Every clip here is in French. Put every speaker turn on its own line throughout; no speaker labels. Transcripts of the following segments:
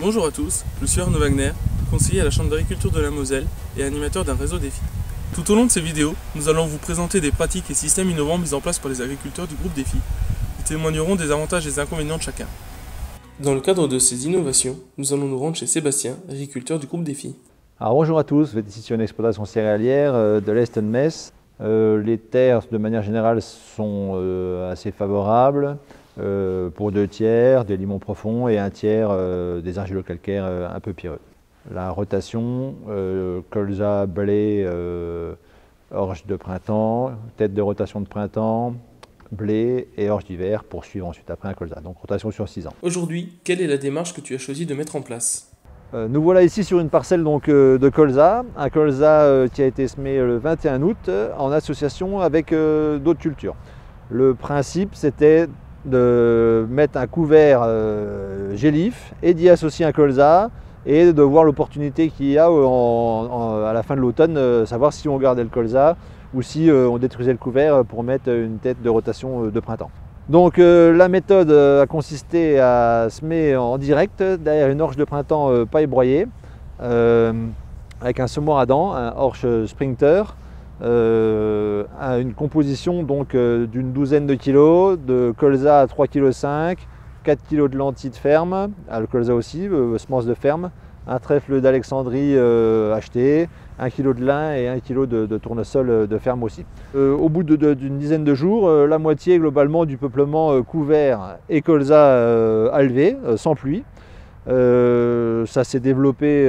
Bonjour à tous, je suis Arnaud Wagner, conseiller à la Chambre d'agriculture de la Moselle et animateur d'un réseau défi. Tout au long de ces vidéos, nous allons vous présenter des pratiques et systèmes innovants mis en place par les agriculteurs du groupe Défi. Nous témoignerons des avantages et des inconvénients de chacun. Dans le cadre de ces innovations, nous allons nous rendre chez Sébastien, agriculteur du groupe Défi.
Alors bonjour à tous, vous êtes ici sur une exploitation céréalière de l'Est de Metz. Les terres de manière générale sont assez favorables pour 2 tiers des limons profonds et 1 tiers des argilo-calcaires un peu pierreux. La rotation, colza, blé, orge de printemps, tête de rotation de printemps, blé et orge d'hiver pour suivre ensuite après un colza, donc rotation sur 6 ans.
Aujourd'hui, quelle est la démarche que tu as choisi de mettre en place ?
Nous voilà ici sur une parcelle donc, de colza, un colza qui a été semé le 21 août en association avec d'autres cultures. Le principe c'était de mettre un couvert gélif et d'y associer un colza et de voir l'opportunité qu'il y a à la fin de l'automne, savoir si on gardait le colza ou si on détruisait le couvert pour mettre une tête de rotation de printemps. Donc la méthode a consisté à semer en direct derrière une orge de printemps paille broyée avec un semoir à dents, un orge Sprinter, une composition donc d'une douzaine de kilos, de colza à 3,5 kg, 4 kg de lentilles de ferme, le colza aussi, semences de ferme, un trèfle d'Alexandrie acheté, 1 kg de lin et 1 kg de tournesol de ferme aussi. Au bout d'une dizaine de jours, la moitié globalement du peuplement couvert et colza halvé, sans pluie. Ça s'est développé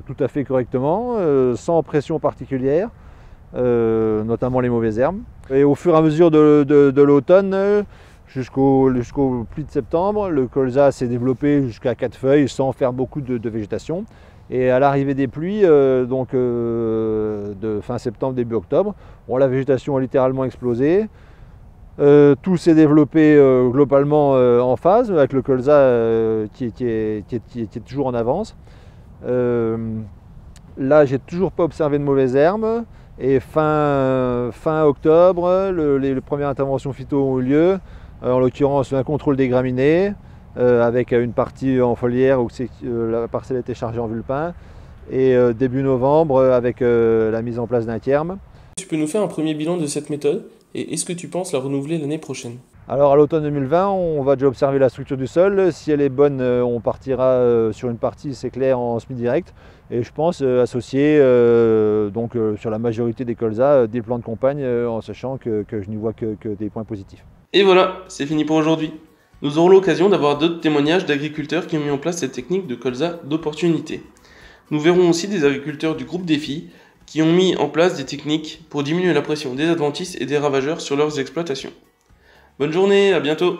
tout à fait correctement, sans pression particulière, notamment les mauvaises herbes. Et au fur et à mesure de l'automne, jusqu'au pli de septembre, le colza s'est développé jusqu'à 4 feuilles sans faire beaucoup de végétation. Et à l'arrivée des pluies, de fin septembre, début octobre, la végétation a littéralement explosé. Tout s'est développé globalement en phase, avec le colza qui est toujours en avance. Là, j'ai toujours pas observé de mauvaises herbes. Et fin octobre, les premières interventions phyto ont eu lieu, en l'occurrence un contrôle des graminées, avec une partie en foliaire où la parcelle était chargée en vulpin, et début novembre avec la mise en place d'un terme.
Tu peux nous faire un premier bilan de cette méthode et est-ce que tu penses la renouveler l'année prochaine ?
Alors à l'automne 2020, on va déjà observer la structure du sol. Si elle est bonne, on partira sur une partie, c'est clair, en semi-direct. Et je pense associer sur la majorité des colzas des plants de campagne, en sachant que je n'y vois que des points positifs.
Et voilà, c'est fini pour aujourd'hui. Nous aurons l'occasion d'avoir d'autres témoignages d'agriculteurs qui ont mis en place cette technique de colza d'opportunité. Nous verrons aussi des agriculteurs du groupe Défi qui ont mis en place des techniques pour diminuer la pression des adventices et des ravageurs sur leurs exploitations. Bonne journée, à bientôt!